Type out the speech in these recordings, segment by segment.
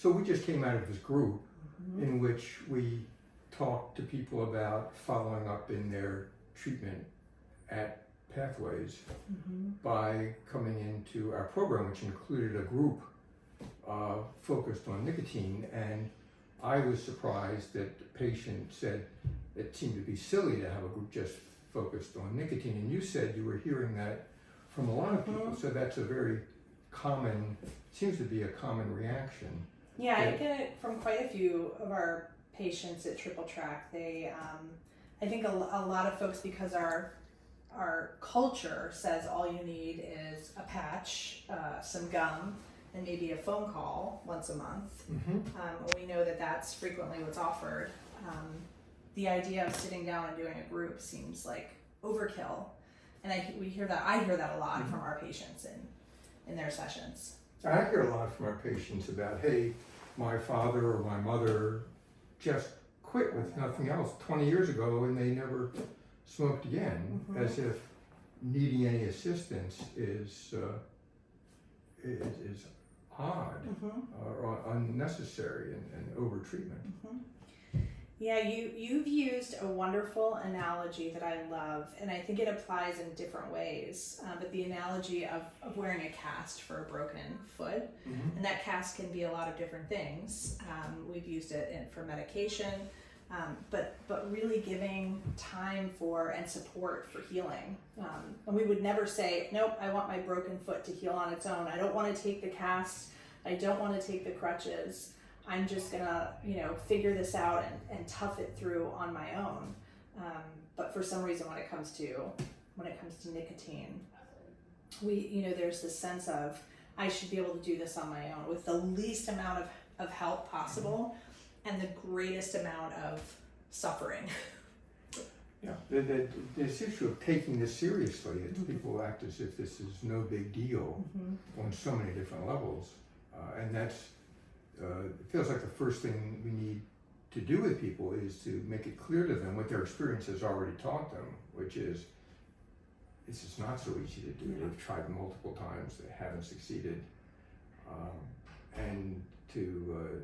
So we just came out of this group in which we talked to people about following up in their treatment at Pathways by coming into our program, which included a group focused on nicotine. And I was surprised that the patient said it seemed to be silly to have a group just focused on nicotine. And you said you were hearing that from a lot of people, so that's a very common, seems to be a common reaction. Yeah, I get it from quite a few of our patients at Triple Track. They, I think a lot of folks, because our culture says all you need is a patch, some gum, and maybe a phone call once a month. We know that that's frequently what's offered. The idea of sitting down and doing a group seems like overkill, and I hear that a lot from our patients in their sessions. I hear a lot from our patients about, hey, my father or my mother just quit with nothing else 20 years ago and they never smoked again, as if needing any assistance is odd or unnecessary and over treatment. Yeah, you've used a wonderful analogy that I love, and I think it applies in different ways, but the analogy of wearing a cast for a broken foot, and that cast can be a lot of different things. We've used it for medication, but really giving time for and support for healing. And we would never say, nope, I want my broken foot to heal on its own. I don't want to take the cast. I don't want to take the crutches. I'm just gonna, figure this out and tough it through on my own. But for some reason, when it comes to nicotine, there's this sense of I should be able to do this on my own with the least amount of help possible and the greatest amount of suffering. Yeah, this issue of taking this seriously, people act as if this is no big deal on so many different levels, and that's. It feels like the first thing we need to do with people is to make it clear to them what their experience has already taught them, which is this is not so easy to do. They've tried multiple times, they haven't succeeded, and to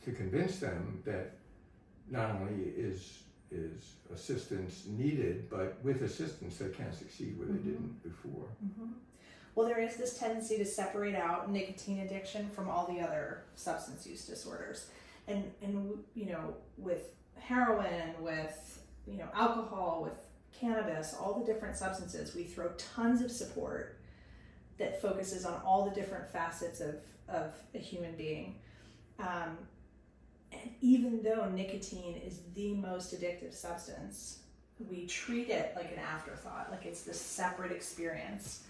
convince them that not only is assistance needed, but with assistance they can succeed where they didn't before. Well, there is this tendency to separate out nicotine addiction from all the other substance use disorders. And with heroin, with, alcohol, with cannabis, all the different substances, we throw tons of support that focuses on all the different facets of a human being. And even though nicotine is the most addictive substance, we treat it like an afterthought, like it's this separate experience.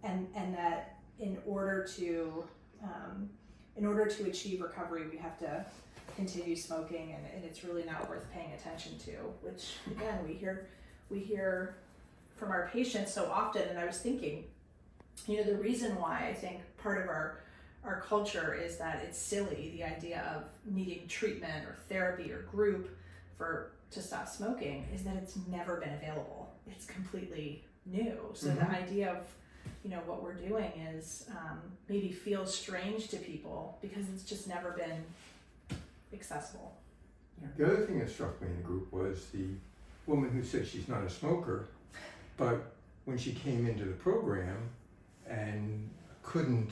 And that in order to achieve recovery, we have to continue smoking, and it's really not worth paying attention to. Which again, we hear from our patients so often. And I was thinking, the reason why I think part of our culture is that it's silly, the idea of needing treatment or therapy or group to stop smoking, is that it's never been available. It's completely new. So the idea of what we're doing is maybe feels strange to people because it's just never been accessible. The other thing that struck me in the group was the woman who said she's not a smoker, but when she came into the program and couldn't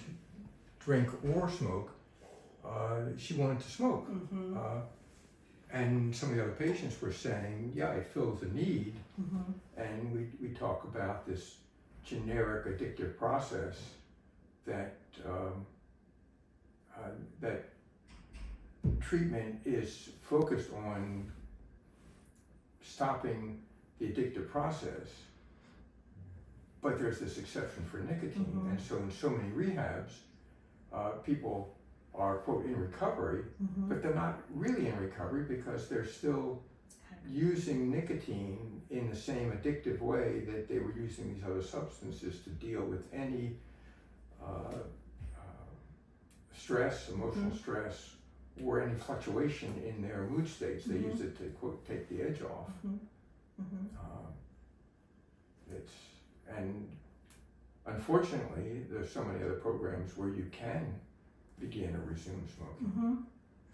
drink or smoke, she wanted to smoke. And some of the other patients were saying, yeah, it fills a need. And we talk about this generic addictive process that that treatment is focused on stopping the addictive process, but there's this exception for nicotine. And so in so many rehabs, people are, quote, in recovery, but they're not really in recovery because they're still using nicotine in the same addictive way that they were using these other substances to deal with any stress, emotional stress, or any fluctuation in their mood states. They use it to, quote, take the edge off. And unfortunately, there's so many other programs where you can began to resume smoking. Mm-hmm.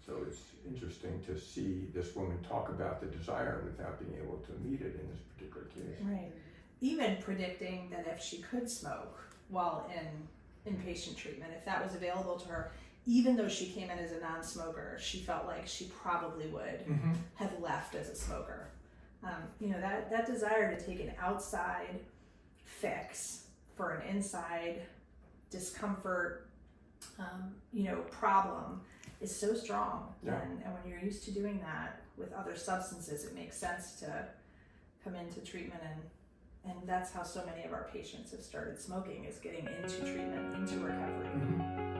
So it's interesting to see this woman talk about the desire without being able to meet it in this particular case. Right. Even predicting that if she could smoke while in inpatient treatment, if that was available to her, even though she came in as a non-smoker, she felt like she probably would have left as a smoker. That desire to take an outside fix for an inside discomfort, problem is so strong. Yeah. And when you're used to doing that with other substances, it makes sense to come into treatment, and that's how so many of our patients have started smoking, is getting into treatment, into recovery.